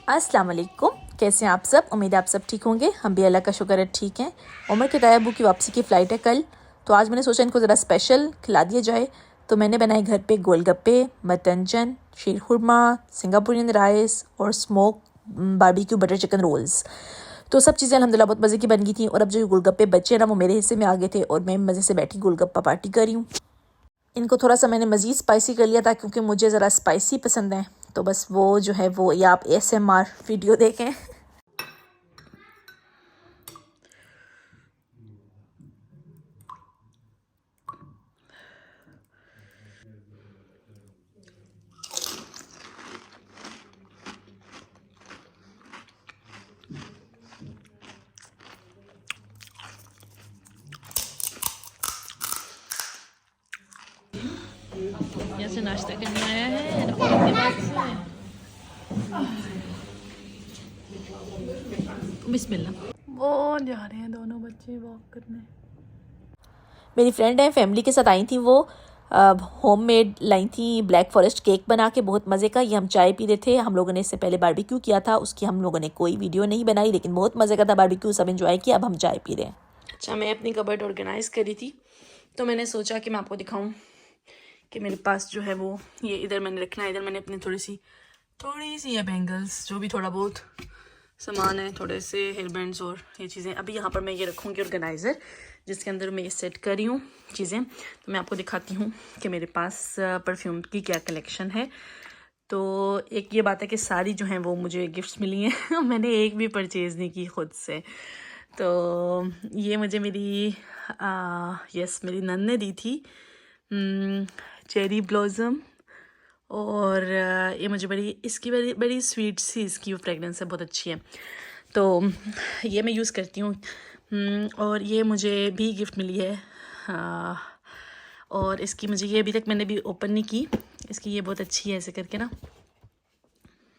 अस्सलाम वालेकुम, कैसे हैं आप सब। उम्मीद है आप सब ठीक होंगे। हम भी अल्लाह का शुक्र है ठीक हैं। उमर के ताया अबू की वापसी की फ़्लाइट है कल, तो आज मैंने सोचा इनको ज़रा स्पेशल खिला दिया जाए। तो मैंने बनाए घर पे गोलगप्पे, मटनजन, शीर खुरमा, सिंगापुरियन राइस और smoke barbecue butter chicken rolls. तो सब चीज़ें अल्हम्दुलिल्लाह बहुत मज़े की बन गई थी। और अब जो गोलगप्पे बचे ना वो मेरे हिस्से में आ गए थे और मैं मज़े से बैठी गोलगप्पा पार्टी कर रही हूँ। इनको थोड़ा सा मैंने मज़ीद स्पाइसी कर लिया था क्योंकि मुझे ज़रा स्पाइसी पसंद है। तो बस वो जो है वो, या आप ASMR वीडियो देखें। जैसे नाश्ता करने आया है रफ़ीक के बाद से। बिस्मिल्लाह। वो जा रहे हैं दोनों बच्चे वॉक करने। मेरी फ्रेंड है, फैमिली के साथ आई थी। वो होम मेड लाई थी ब्लैक फॉरेस्ट केक बना के, बहुत मज़े का। ये हम चाय पी रहे थे। हम लोगों ने इससे पहले बारबेक्यू किया था, उसकी हम लोगों ने कोई वीडियो नहीं बनाई, लेकिन बहुत मज़े का था बारबेक्यू, सब एंजॉय किया। अब हम चाय पी रहे हैं। अच्छा, मैं अपनी कबर्ड ऑर्गेनाइज़ करी थी तो मैंने सोचा कि मैं आपको दिखाऊं कि मेरे पास जो है वो ये इधर मैंने रखना है। इधर मैंने अपनी थोड़ी सी ये बैंगल्स, जो भी थोड़ा बहुत सामान है, थोड़े से हेयर बैंड्स और ये चीज़ें। अभी यहाँ पर मैं ये रखूँगी ऑर्गेनाइज़र जिसके अंदर मैं ये सेट कर रही हूँ चीज़ें। तो मैं आपको दिखाती हूँ कि मेरे पास परफ्यूम की क्या कलेक्शन है। तो एक ये बात है कि सारी जो हैं वो मुझे गिफ्ट्स मिली हैं मैंने एक भी परचेज़ नहीं की खुद से। तो ये मुझे मेरी नन ने दी थी, चेरी ब्लॉसम। और ये मुझे इसकी बड़ी बड़ी स्वीट सी इसकी फ्रेगरेंस है, बहुत अच्छी है। तो ये मैं यूज़ करती हूँ। और ये मुझे भी गिफ्ट मिली है। और इसकी मुझे ये अभी तक मैंने भी ओपन नहीं की। इसकी ये बहुत अच्छी है ऐसे करके ना,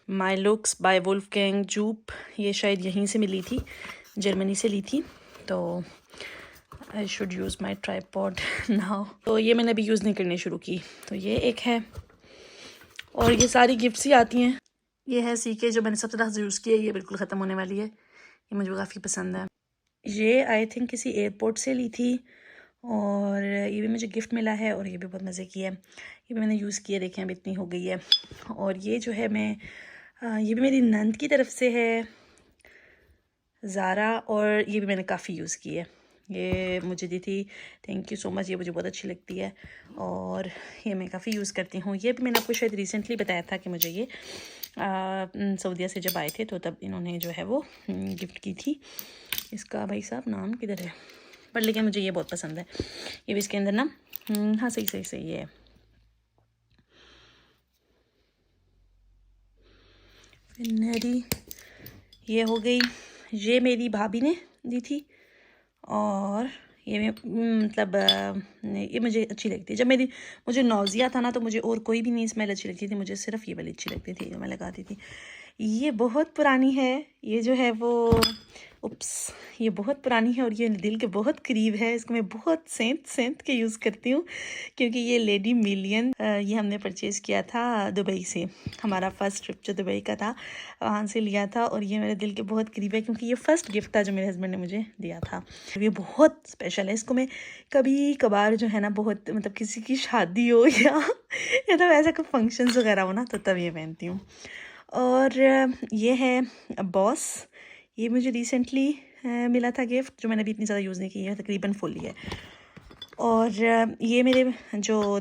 my looks bye Wolfgang Zoop. ये शायद यहीं से मिली थी, जर्मनी से ली थी। तो I should use my tripod now. तो ये मैंने अभी यूज़ नहीं करनी शुरू की। तो ये एक है, और ये सारी गिफ्ट्स ही आती हैं। ये है सीके, जो मैंने सबसे ज़्यादा यूज़ की है। ये बिल्कुल ख़त्म होने वाली है, ये मुझे काफ़ी पसंद है। ये आई थिंक किसी एयरपोर्ट से ली थी और ये भी मुझे गिफ्ट मिला है और ये भी बहुत मज़े की है। ये भी मैंने यूज़ किया, देखें अब इतनी हो गई है। और ये जो है ये भी मेरी नंद की तरफ से है, ज़ारा, और ये भी मैंने काफ़ी यूज़ की है। ये मुझे दी थी, थैंक यू सो मच। ये मुझे बहुत अच्छी लगती है और ये मैं काफ़ी यूज़ करती हूँ। ये भी मैंने आपको शायद रिसेंटली बताया था कि मुझे ये सऊदीया से जब आए थे तो तब इन्होंने जो है वो गिफ्ट की थी। इसका भाई साहब नाम किधर है, पर लेकिन मुझे ये बहुत पसंद है। ये भी इसके अंदर ना, हाँ सही ये है। फिनरी ये हो गई, ये मेरी भाभी ने दी थी। और ये मतलब ये मुझे अच्छी लगती है। जब मुझे नौजिया था ना तो मुझे और कोई भी नहीं स्मेल अच्छी लगती थी, मुझे सिर्फ ये वाली अच्छी लगती थी जो मैं लगाती थी। ये बहुत पुरानी है, ये जो है वो ये बहुत पुरानी है और ये दिल के बहुत करीब है। इसको मैं बहुत सेंत के यूज़ करती हूँ क्योंकि ये लेडी मिलियन, ये हमने परचेज़ किया था दुबई से। हमारा फ़र्स्ट ट्रिप जो दुबई का था वहाँ से लिया था और ये मेरे दिल के बहुत करीब है क्योंकि ये फ़र्स्ट गिफ्ट था जो मेरे हस्बैंड ने मुझे दिया था। ये बहुत स्पेशल है। इसको मैं कभी कभार जो है ना, बहुत मतलब किसी की शादी हो या तो ऐसा कोई फंक्शंस वगैरह हो ना तो तब ये पहनती हूँ। और ये है बॉस, ये मुझे रिसेंटली मिला था गिफ्ट, जो मैंने अभी इतनी ज़्यादा यूज़ नहीं की है, तकरीबन फुल ही है। और ये मेरे जो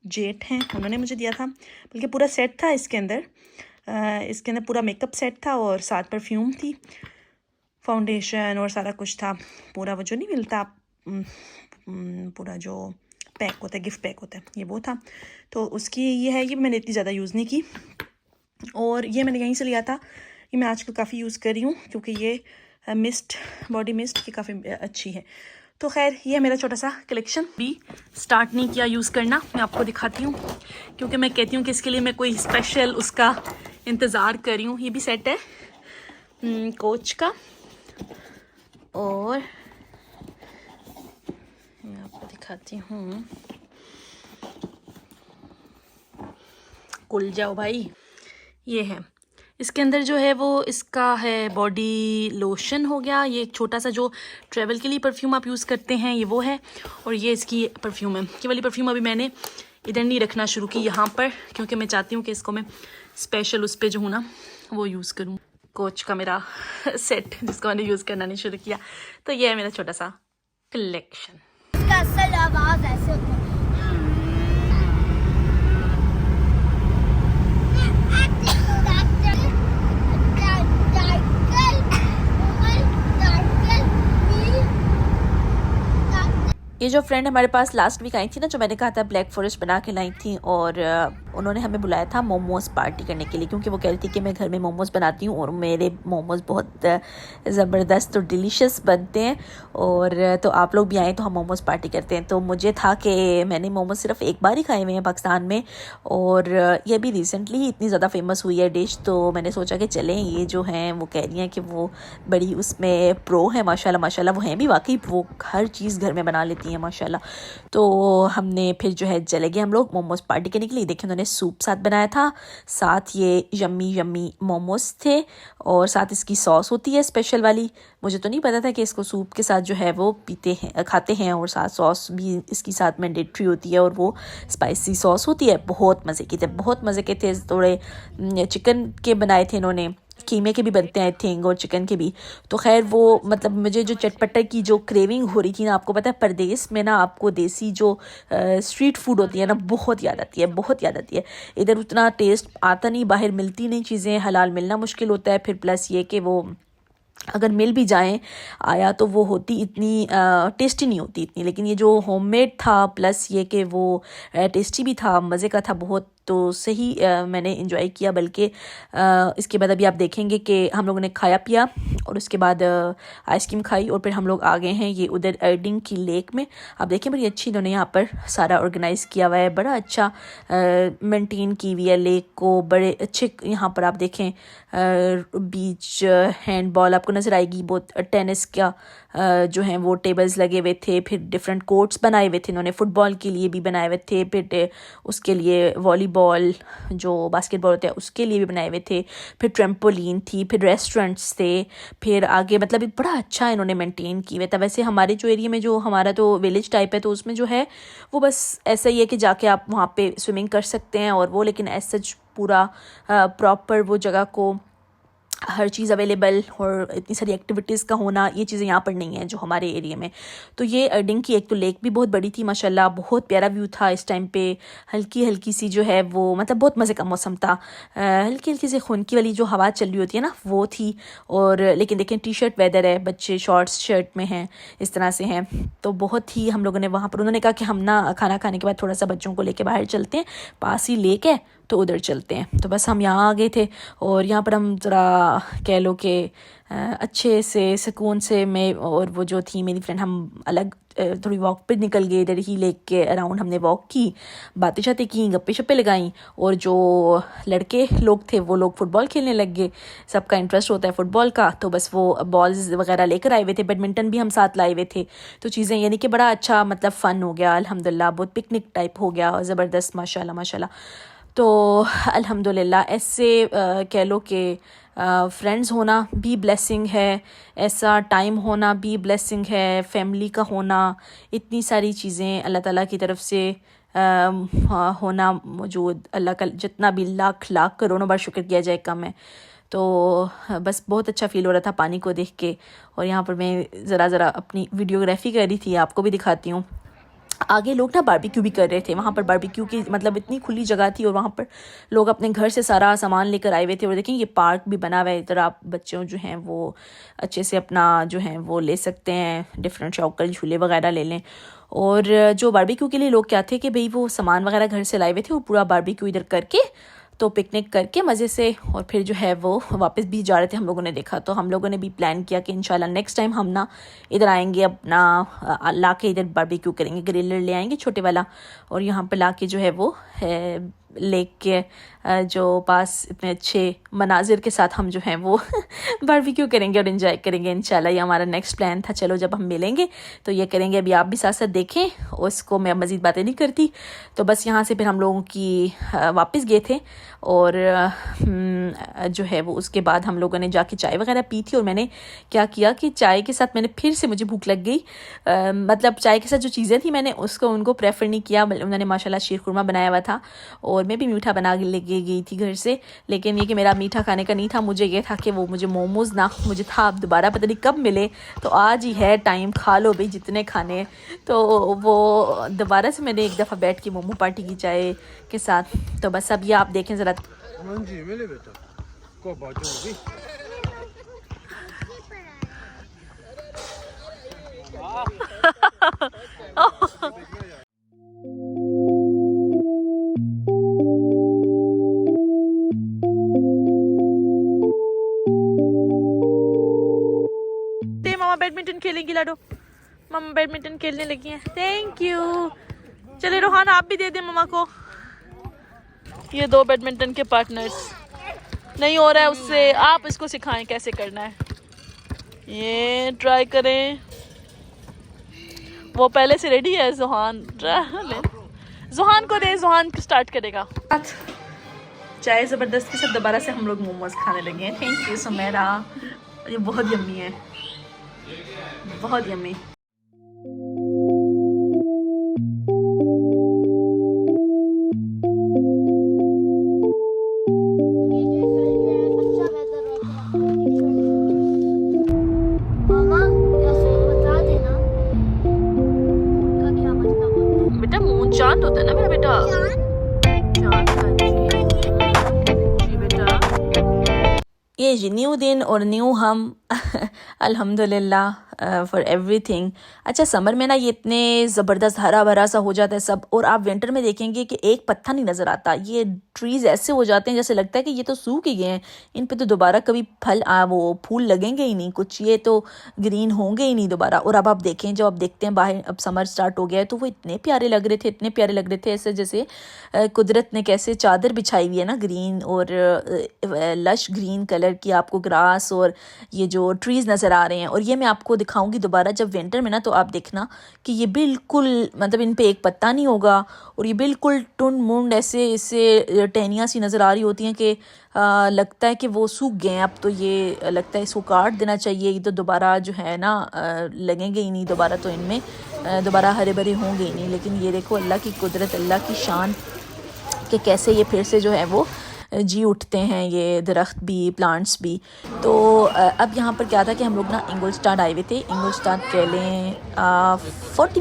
जेठ हैं उन्होंने मुझे दिया था, बल्कि पूरा सेट था इसके अंदर। इसके अंदर पूरा मेकअप सेट था और साथ परफ्यूम थी, फाउंडेशन और सारा कुछ था। पूरा वो जो नहीं मिलता पूरा जो पैक होता है, गिफ्ट पैक होता है, ये वो था। तो उसकी ये है, ये मैंने इतनी ज़्यादा यूज़ नहीं की। और ये मैंने यहीं से लिया था, ये मैं आजकल काफ़ी यूज़ कर रही हूँ क्योंकि ये बॉडी मिस्ट की काफ़ी अच्छी है। तो खैर ये है मेरा छोटा सा कलेक्शन। भी स्टार्ट नहीं किया यूज़ करना, मैं आपको दिखाती हूँ क्योंकि मैं कहती हूँ कि इसके लिए मैं कोई स्पेशल उसका इंतज़ार कर रही हूँ। ये भी सेट है कोच का, और मैं आपको दिखाती हूँ। कुल जाओ भाई, ये है, इसके अंदर जो है वो इसका है बॉडी लोशन हो गया, ये एक छोटा सा जो ट्रैवल के लिए परफ्यूम आप यूज़ करते हैं ये वो है, और ये इसकी परफ्यूम है। ये वाली परफ्यूम अभी मैंने इधर नहीं रखना शुरू की यहाँ पर, क्योंकि मैं चाहती हूँ कि इसको मैं स्पेशल उस पर जो हूँ ना वो यूज़ करूँ। कोच का मेरा सेट जिसको मैंने यूज़ करना नहीं शुरू किया, तो ये है मेरा छोटा सा कलेक्शन। असल आवाज ऐसे होती है। ये जो फ्रेंड हमारे पास लास्ट वीक आई थी ना, जो मैंने कहा था ब्लैक फॉरेस्ट बना के लाई थी, और उन्होंने हमें बुलाया था मोमोज़ पार्टी करने के लिए, क्योंकि वो कह रही थी कि मैं घर में मोमोज़ बनाती हूँ और मेरे मोमोज़ बहुत ज़बरदस्त और डिलीशियस बनते हैं, और तो आप लोग भी आएँ तो हम मोमोज़ पार्टी करते हैं। तो मुझे था कि मैंने मोमोज़ सिर्फ एक बार ही खाए हुए हैं पाकिस्तान में, और ये भी रिसेंटली ही इतनी ज़्यादा फेमस हुई है डिश, तो मैंने सोचा कि चलें, ये जो हैं वो कह रही हैं कि वो बड़ी उसमें प्रो है माशाल्लाह माशाल्लाह, वो हैं भी वाकई, वो हर चीज़ घर में बना लेती हैं माशाल्लाह। तो हमने फिर जो है चले गए हम लोग मोमोज़ पार्टी करने के लिए। देखें उन्होंने सूप साथ बनाया था, साथ ये यम्मी यम्मी मोमोज़ थे, और साथ इसकी सॉस होती है स्पेशल वाली। मुझे तो नहीं पता था कि इसको सूप के साथ जो है वो पीते हैं खाते हैं, और साथ सॉस भी इसकी साथ मैंडेटरी होती है, और वो स्पाइसी सॉस होती है। बहुत मज़े की थे, बहुत मज़े के थे। थोड़े चिकन के बनाए थे इन्होंने, कीमे के भी बनते हैं आई थिंक, और चिकन के भी। तो खैर वो मतलब मुझे जो चटपटा की जो क्रेविंग हो रही थी ना, आपको पता है परदेश में ना आपको देसी जो स्ट्रीट फूड होती है ना बहुत याद आती है, बहुत याद आती है। इधर उतना टेस्ट आता नहीं, बाहर मिलती नहीं चीज़ें, हलाल मिलना मुश्किल होता है। फिर प्लस ये कि वो अगर मिल भी जाएँ आया तो वो होती इतनी टेस्टी नहीं होती इतनी, लेकिन ये जो होममेड था प्लस ये कि वो टेस्टी भी था, मज़े का था बहुत, तो सही मैंने इंजॉय किया। बल्कि इसके बाद अभी आप देखेंगे कि हम लोगों ने खाया पिया, और उसके बाद आइसक्रीम खाई, और फिर हम लोग आ गए हैं ये उधर एर्डिंग की लेक में। आप देखें बड़ी अच्छी इन्होंने यहाँ पर सारा ऑर्गेनाइज़ किया हुआ है, बड़ा अच्छा मेंटेन की हुई है लेक को, बड़े अच्छे। यहाँ पर आप देखें बीच हैंडबॉल आपको नज़र आएगी, बहुत टेनिस का जो हैं वो टेबल्स लगे हुए थे, फिर डिफरेंट कोर्ट्स बनाए हुए थे इन्होंने, फुटबॉल के लिए भी बनाए हुए थे, फिर उसके लिए वॉलीबॉल जो बास्केटबॉल होता है उसके लिए भी बनाए हुए थे, फिर ट्रेम्पोलिन थी, फिर रेस्टोरेंट्स थे, फिर आगे मतलब बड़ा अच्छा इन्होंने मेंटेन किया हुआ था। वैसे हमारे जो एरिया में जो हमारा तो विलेज टाइप है, तो उसमें जो है वो बस ऐसा ही है कि जाके आप वहाँ पे स्विमिंग कर सकते हैं और वो, लेकिन ऐसा पूरा प्रॉपर वो जगह को हर चीज़ अवेलेबल और इतनी सारी एक्टिविटीज़ का होना, ये चीज़ें यहाँ पर नहीं है जो हमारे एरिया में। तो ये एर्डिंग की एक तो लेक भी बहुत बड़ी थी माशाल्लाह, बहुत प्यारा व्यू था। इस टाइम पे हल्की हल्की सी जो है वो मतलब बहुत मज़े का मौसम था, हल्की हल्की सी खुनकी वाली जो हवा चल रही होती है ना वो थी। और लेकिन देखें टी शर्ट वेदर है, बच्चे शॉर्ट्स शर्ट में हैं, इस तरह से हैं। तो बहुत ही हम लोगों ने वहाँ पर, उन्होंने कहा कि हम ना खाना खाने के बाद थोड़ा सा बच्चों को लेके बाहर चलते हैं, पास ही लेक है तो उधर चलते हैं। तो बस हम यहाँ आ गए थे, और यहाँ पर हम ज़रा कह लो कि अच्छे से सुकून से मैं और वो जो थी मेरी फ्रेंड, हम अलग थोड़ी वॉक पे निकल गए। इधर ही लेक के अराउंड हमने वॉक की, बातें शातें की, गप्पे शप्पे लगाई, और जो लड़के लोग थे वो लोग फुटबॉल खेलने लग गए। सबका इंटरेस्ट होता है फुटबॉल का, तो बस वो बॉल्स वगैरह लेकर आए हुए थे, बैडमिंटन भी हम साथ लाए हुए थे। तो चीज़ें यानी कि बड़ा अच्छा मतलब फ़न हो गया अल्हम्दुलिल्लाह, बहुत पिकनिक टाइप हो गया, ज़बरदस्त माशाल्लाह माशाल्लाह। तो अल्हम्दुलिल्लाह ऐसे कह लो कि फ्रेंड्स होना भी ब्लेसिंग है, ऐसा टाइम होना भी ब्लेसिंग है, फैमिली का होना, इतनी सारी चीज़ें अल्लाह ताला की तरफ से होना मौजूद। अल्लाह का जितना भी लाख लाख करोड़ों बार शुक्र किया जाए कम है। तो बस बहुत अच्छा फ़ील हो रहा था पानी को देख के। और यहाँ पर मैं ज़रा अपनी वीडियोग्राफी कर रही थी, आपको भी दिखाती हूँ। आगे लोग ना बारबेक्यू भी कर रहे थे, वहाँ पर बारबेक्यू की मतलब इतनी खुली जगह थी, और वहाँ पर लोग अपने घर से सारा सामान लेकर आए हुए थे। और देखें ये पार्क भी बना हुआ है, इधर आप बच्चों जो हैं वो अच्छे से अपना जो है वो ले सकते हैं, डिफरेंट शौक झूले वगैरह ले लें। और जो बारबेक्यू के लिए लोग क्या थे कि भाई वो सामान वगैरह घर से लाए हुए थे, वो पूरा बारबेक्यू इधर करके तो पिकनिक करके मज़े से, और फिर जो है वो वापस भी जा रहे थे। हम लोगों ने देखा तो हम लोगों ने भी प्लान किया कि इंशाल्लाह नेक्स्ट टाइम हम ना इधर आएंगे, अपना ला के इधर बारबेक्यू करेंगे, ग्रिलर ले आएंगे छोटे वाला, और यहाँ पर ला के जो है वो लेक के जो पास इतने अच्छे मनाजिर के साथ हम जो हैं वो बारबेक्यू करेंगे और इन्जॉय करेंगे इंशाल्लाह। ये हमारा नेक्स्ट प्लान था। चलो जब हम मिलेंगे तो ये करेंगे। अभी आप भी साथ साथ देखें, उसको मैं मज़ीद बातें नहीं करती। तो बस यहाँ से फिर हम लोगों की वापस गए थे और जो है वो उसके बाद हम लोगों ने जाके चाय वगैरह पी थी। और मैंने क्या किया कि चाय के साथ मैंने फिर से मुझे भूख लग गई। मतलब चाय के साथ जो चीज़ें थी मैंने उसको उनको प्रेफर नहीं किया। उन्होंने माशाल्लाह शीर खुरमा बनाया हुआ था और मैं भी मीठा बना के लेके गई थी घर से। लेकिन ये कि मेरा मीठा खाने का नहीं था, मुझे ये था कि वो मुझे मोमोज़ ना मुझे था अब दोबारा पता नहीं कब मिले। तो आज ही है टाइम, खा लो भाई जितने खाने। तो वो दोबारा से मैंने एक दफ़ा बैठ के मोमो पार्टी की चाय के साथ। तो बस अब ये आप देखें ज़रा। जी मिले बेटा को बात होगी। मामा बैडमिंटन खेलेंगी लाडो। मामा बैडमिंटन खेलने लगी हैं। Thank you. चले रोहान आप भी दे दे मम्मा को। ये दो बैडमिंटन के पार्टनर्स। नहीं हो रहा है उससे, आप इसको सिखाएं कैसे करना है। ये ट्राई करें। वो पहले से रेडी है। जोहान जोहान को दे, जोहान स्टार्ट करेगा। चाय ज़बरदस्त के साथ दोबारा से हम लोग मोमोज खाने लगे हैं। थैंक यू सुमेरा, ये बहुत यम्मी है, बहुत यम्मी। मामा बता देना का क्या मतलब होता है। बेटा मून चांद होता है ना मेरा बेटा। चांद, हाँ जी बेटा। ये जी न्यू दिन और न्यू हम अल्हम्दुलिल्लाह फॉर एवरीथिंग। अच्छा समर में ना ये इतने ज़बरदस्त हरा भरा सा हो जाता है सब। और आप विंटर में देखेंगे कि एक पत्ता नहीं नज़र आता। ये ट्रीज़ ऐसे हो जाते हैं जैसे लगता है कि ये तो सूख ही गए हैं, इन पे तो दोबारा कभी वो फूल लगेंगे ही नहीं कुछ, ये तो ग्रीन होंगे ही नहीं दोबारा। और अब आप देखें, जो आप देखते हैं बाहर अब समर स्टार्ट हो गया है तो वो इतने प्यारे लग रहे थे, इतने प्यारे लग रहे थे, ऐसे जैसे कुदरत ने कैसे चादर बिछाई हुई है ना ग्रीन और लश ग्रीन कलर की। आपको ग्रास और ये जो ट्रीज़ नज़र आ रहे हैं। और ये मैं आपको दिखाऊंगी दोबारा जब विंटर में ना, तो आप देखना कि ये बिल्कुल मतलब इन पे एक पत्ता नहीं होगा और ये बिल्कुल टुंड मुंड ऐसे इससे टहनियाँ सी नज़र आ रही होती हैं कि लगता है कि वो सूख गए हैं। अब तो ये लगता है इसको काट देना चाहिए, ये तो दोबारा जो है ना लगेंगे ही नहीं दोबारा, तो इनमें दोबारा हरे भरे होंगे ही नहीं। लेकिन ये देखो अल्लाह की कुदरत, अल्लाह की शान कि कैसे ये फिर से जो है वो जी उठते हैं, ये दरख्त भी प्लांट्स भी। तो अब यहाँ पर क्या था कि हम लोग ना इंगलस्टाड आए हुए थे। इंगलस्टाड कह लें 40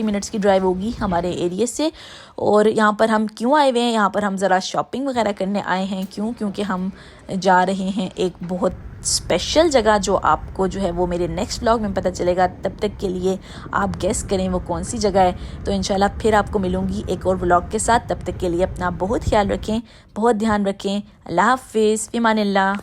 मिनट्स की ड्राइव होगी हमारे एरिया से। और यहाँ पर हम क्यों आए हुए हैं, यहाँ पर हम ज़रा शॉपिंग वगैरह करने आए हैं। क्योंकि हम जा रहे हैं एक बहुत स्पेशल जगह, जो आपको जो है वो मेरे नेक्स्ट व्लॉग में पता चलेगा। तब तक के लिए आप गेस करें वो कौन सी जगह है। तो इंशाल्लाह फिर आपको मिलूँगी एक और व्लॉग के साथ। तब तक के लिए अपना बहुत ख्याल रखें, बहुत ध्यान रखें। अल्लाह हाफ़िज़, फ़ी अमानिल्लाह।